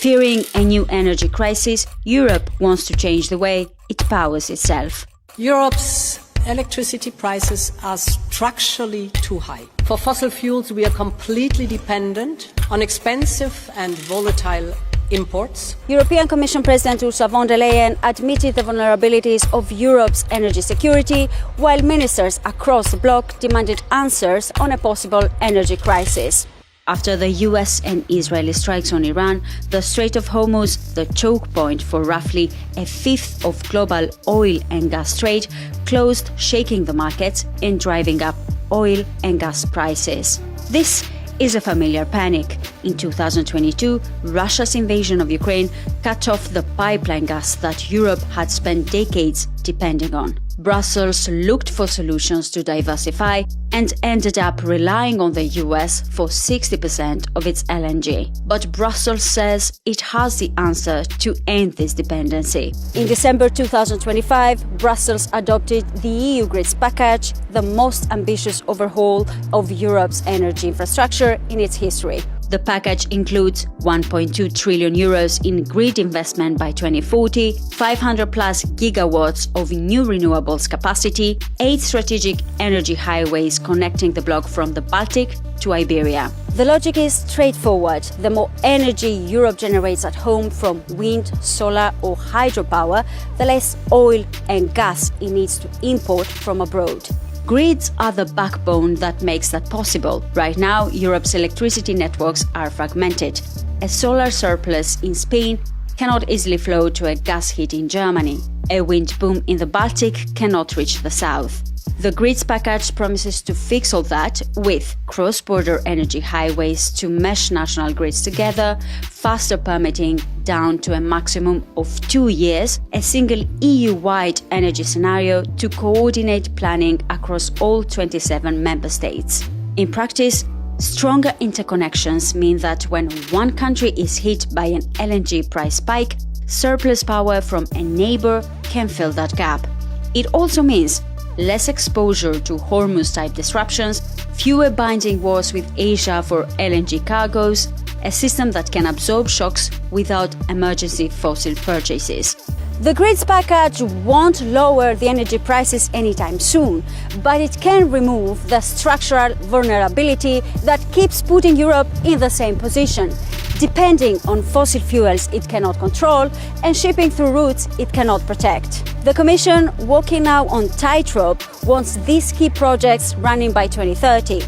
Fearing a new energy crisis, Europe wants to change the way it powers itself. Europe's electricity prices are structurally too high. For fossil fuels, we are completely dependent on expensive and volatile imports. European Commission President Ursula von der Leyen admitted the vulnerabilities of Europe's energy security, while ministers across the bloc demanded answers on a possible energy crisis. After the US and Israeli strikes on Iran, the Strait of Hormuz, the choke point for roughly a fifth of global oil and gas trade, closed, shaking the markets and driving up oil and gas prices. This is a familiar panic. In 2022, Russia's invasion of Ukraine cut off the pipeline gas that Europe had spent decades depending on. Brussels looked for solutions to diversify and ended up relying on the US for 60% of its LNG. But Brussels says it has the answer to end this dependency. In December 2025, Brussels adopted the EU Grids Package, the most ambitious overhaul of Europe's energy infrastructure in its history. The package includes 1.2 trillion euros in grid investment by 2040, 500 plus gigawatts of new renewables capacity, 8 strategic energy highways connecting the bloc from the Baltic to Iberia. The logic is straightforward. The more energy Europe generates at home from wind, solar or hydropower, the less oil and gas it needs to import from abroad. Grids are the backbone that makes that possible. Right now, Europe's electricity networks are fragmented. A solar surplus in Spain cannot easily flow to a gas hit in Germany. A wind boom in the Baltic cannot reach the south. The Grids Package promises to fix all that with cross-border energy highways to mesh national grids together, faster permitting down to a maximum of 2 years, a single EU-wide energy scenario to coordinate planning across all 27 member states. In practice, stronger interconnections mean that when one country is hit by an LNG price spike, surplus power from a neighbor can fill that gap. It also means less exposure to Hormuz-type disruptions, fewer binding wars with Asia for LNG cargoes, a system that can absorb shocks without emergency fossil purchases. The Grids Package won't lower the energy prices anytime soon, but it can remove the structural vulnerability that keeps putting Europe in the same position, depending on fossil fuels it cannot control and shipping through routes it cannot protect. The Commission, walking now on tightrope, wants these key projects running by 2030.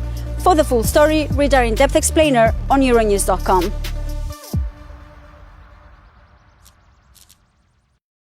For the full story, read our in-depth explainer on Euronews.com.